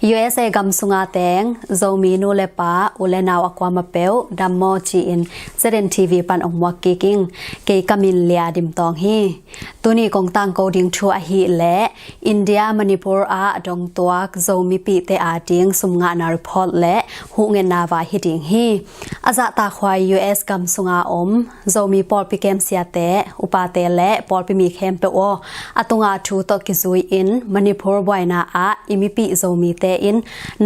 USA กำสุงาแตงโจมีนูเลปาอุเลนาวอความาเปลดัมโมจีอินเซเดนทีวีปันองวักกิกิงเกยกามินเลียดิมตองฮีตัวนี้กงตังโกดิงชัวฮีและอินเดียมณีปุรอาดงตัวโจมีปีเตอาดิงสุมงานาริพอลและหุเงินนาวาฮิดิงฮีอาจาตาควาย US กำสุงาโจมีปอลปิเกมเซียเตอุปาเตและปอลปิมีเข้มเปโออตุงาทูตกิซุยอินมณีปุรบวยนาอาอิมิปีโจมีเตอิน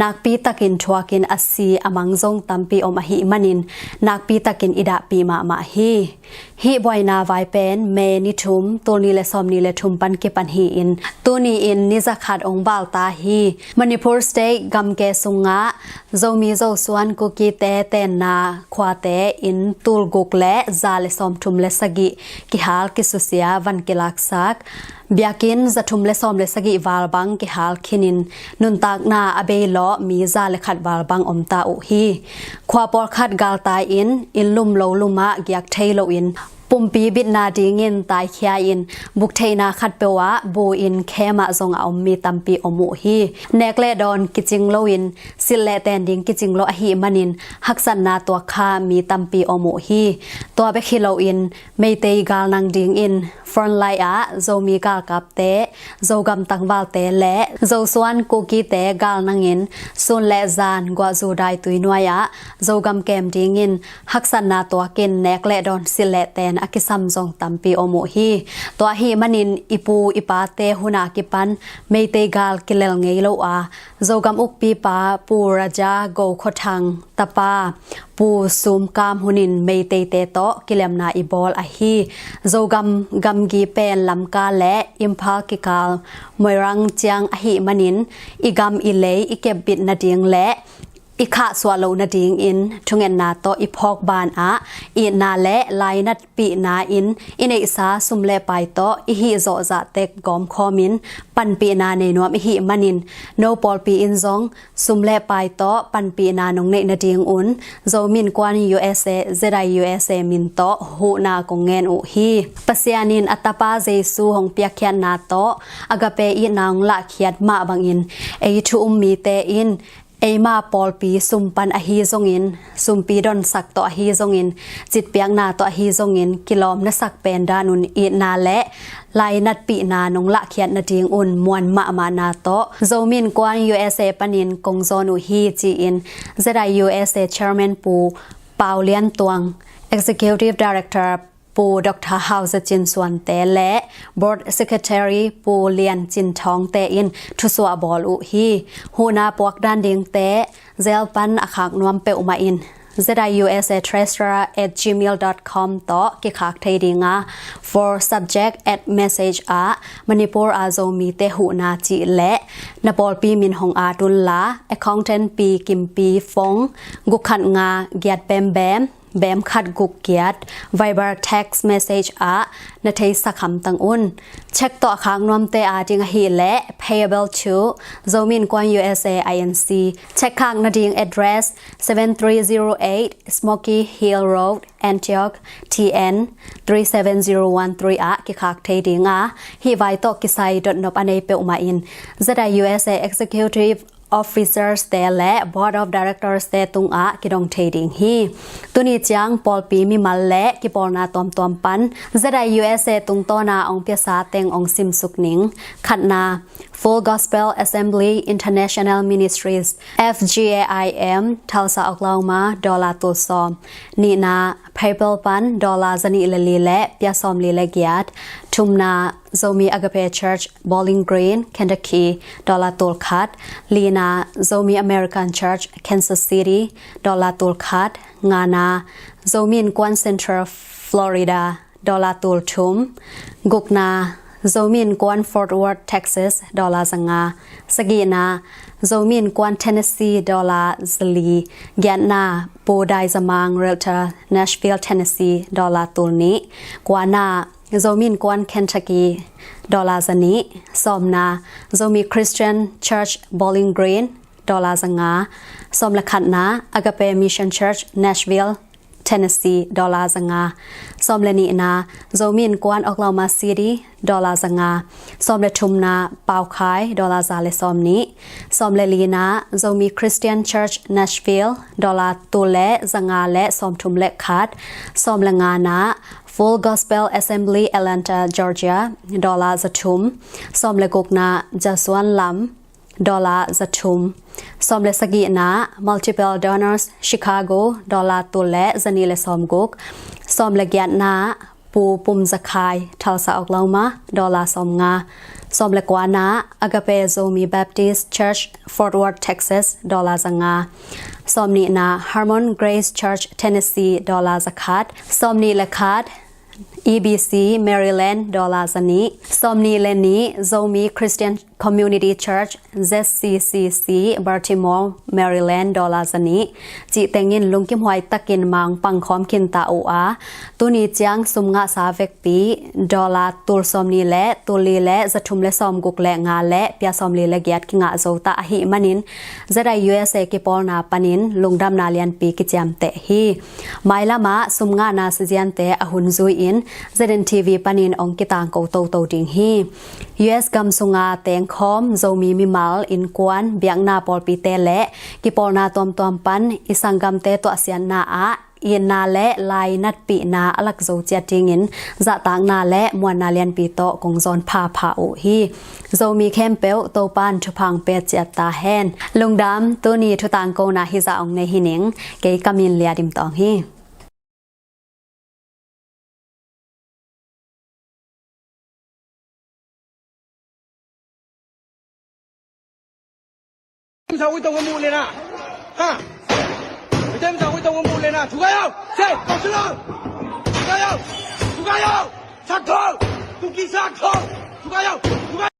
นักปีตะกินทัวกินอสีอมังจงตัมปีอมหิมันินนักปีตะกินอิดาปีมาฮีบอยนาไวเป็นเมนิทุมตัวนี้และซอมนี้และทุมปันเก็บปันฮีอินตัวนี้อินนิจะขาดองบาลตาฮีมณีปุรสเตกกำเกสุงะโจมีโจสวนกุกีเตเตนาควาเตอินตูลกุกและซาเลซอมทุมและสกิกิฮาลกิสุเซียวันกิลักซักเบียกินจะทุมเลซอมเลสกิวาลบังกิฮาลคินินนุนตากนาอเบยโลมีซาเลขัดวาลบังอมตาอุฮีควาปอลขัดกาลตาอินลุมโลลุมะเกียกเทโลอินปุ่มปีบิดนาดีเงินตายเขียอินบุกเทนาขัดเปวะบูอินแคมาจงเอามีตัมปีอมุฮีเนกเลดอนกิจิงโลอินสิเลแตนดิงกิจิงโลอหิมันินฮักสันนาตัวคามีตัมปีอมุฮีตัวเบคิโลอินเมเตยกาลนังดิงอินฟรอนไลอาโจมีกาลกับเตโจกำตังวาลเตและโจสวนกุกีเตกาลนังอินซุนและจานกว่าจูไดตุยนวยะโจกำเกมดิงอินฮักสันนาตัวกินเนกเลดอนสิเลแตนอากิซัมจงตัมปีอโมฮีตัวฮีมันินอิปูอิปาเตหุนากิปันเมเตกาลกิเลลเงยโลอาโจกัมอุกปีปาปูราจาโกขทังตะปาปูซุมกามหุนินเมเตเตโตกิเลมนาอิบอลอฮีโจกัมกีเป็นลำกาและอิมพากิกาลมวยรังเจียงอหิมันินอิกัมอิเลอิเก็บบิดนาดิงและอิขะสวาโลนาดิงอินทุงเงินนาโตอิพอกบานอาอินาและลายนัดปีนาอินเอสาสุมเลไปโตอิฮิโซจะเตกกอมคอมินปันปีนาในนวมอิฮิมันินโนปอลปีอินซงสุมเลไปโตปันปีนานงเนนาดิงอุนโจมินกวน USA เจได USA มินโตหูนากงเงินอุฮีปัสยานินอัตปาเจซูหงเปียเคียนนาโตอากาเปอินางละเคียดมาบังอินเอทุอุมมีเตอินเอมาปอลปีสุมปันอฮีจงอินสุมปีดอนสักต่ออฮีจงอินจิตเปียงนาต่ออฮีจงอินกิโลมนสักเป็นดานุนอีนาและลายนัดปีนานงละเขียนนาดิงอุนมวนมานาโตโจมินกวน USA ปนินกงโจนุฮีจีอินเจได USA Chairman ปูเปาเลียนตวง Executive Directorปูดร.ฮาวส์จินส่วนเตและ Board Secretary ปูเลียนจินทองเตอินทุสวาบอลอุฮีหูนาปวกด้านดิงเตเซลปันอขากนวมเปอุมาอินZIUSA treasurer@gmail.com ต่อกิขากเทดิงา for subject at message มณีปุรอาโจมีเตหูนาจีและนปอลปีมินหงอาตุลลา accountant ปีกิมปีฟงกุขันงาเกียดแบมขัดกุกเกียด Viber text message นาเทสักคำตังอุนเช็คต่อค้างนวมเตอาจิงฮีและ payable to โจมินกวน USA INC เช็คค้างนาดิง address 7308 Smoky Hill Road Antioch TN 37013กิขากเทดิงฮีไวโตกิไซดนบอเนเปอุมาอิน ZI USA Executive Officers เตและ Board of Directors เตตุงกิดงเทดิงฮีตุนีจังปอลปีมีมัลและกิปอลนาตอมปันZI USA ตุงโตนาองเปียสาเตงองซิมสุกนิงขัดนา Full Gospel Assembly International Ministries FGAIM ทัลซาออกลาวมาดอลลาร์ตุซอมนีนาไพเปิลปันดอลลาร์ซนิเลลีและเปียซอมลีเลกิยัดทุมนาโจมีอากาเป Church Bowling Green Kentucky ดอลลาร์ตุลคัดลีนาโจมี American Church Kansas City ดอลลาร์ตุลคัดงานาโจมีนกวน Central Florida ดอลลาร์ตุลทุมกุกนาโจมินกวน Fort Worth Texas ดอลลาร์สังาสกีนาโจมินกวน Tennessee ดอลลาร์สลีแกนนาปูไดสมัง Realtor Nashville Tennessee ดอลลาร์ตุลนี้กวานาโจมินกวน Kentucky ดอลลาร์สนีสอมนาโจมี Christian Church Bowling Green ดอลลาร์สังาสอมละขัดนาอากาเป Mission Church Nashville Tennessee dollar zanga som le ni na zomin kwan Oklahoma City dollar zanga som le thumna pau khai dollar za le som ni som le lina zomi Christian Church Nashville dollar to le zanga le som thum le khat som le nga na Full Gospel Assembly Atlanta Georgia dollar za thum som le gokna Jaswan Lam dollar za thum som le sagi na Multiple Donors Chicago dollar to le zani le som gok som le gyat naปูปุ่มจะคายทาวซาออกเลามาดอลลาร์สมงาสมเลกวานาอากาเปโซมีแบปติสต์เชิร์ชฟอร์ตวอร์ธเท็กซัสดอลลาร์สังงาสมนีนาฮาร์มอนเกรซเชิร์ชเทนเนสซีดอลลาร์สักคัดสมนีเลคัดEBC Maryland dollar zani somni leni Zomi Christian Community Church ZCCC Baltimore Maryland dollar zani chi tengin lungkim hwai takin mang pangkhom kin ta oa tuni chiang sumnga sa vek pi dollar tur somni le tuli le zathum le som guk le nga le pya somli le gyat ki nga zo ta hi manin zara USA ki pol na panin lungdam na lian pi ki cham te hi mailama sumnga na sijan te ahun zui in ZNTV panin ong kitang ko to ding hi US gam sunga teng khom zomi mi mal in kwan biang na pol pi te le ki pol na tom pan isangam te to asian na a in na le lai nat pi na alak zo chia ting in za tang na le mwan na lian pi to kong zon pha o hi zomi khem pel to pan thu phang pe chia ta hen lungdam to ni thu tang ko na hi za ong ne hi ning ke kamin lia dim tong hi上会动我木来啦，哈！你真上会动我木来啦，出加油，谁？搞死了！出加油，出加油，杀头，不给杀头，出加油，出加。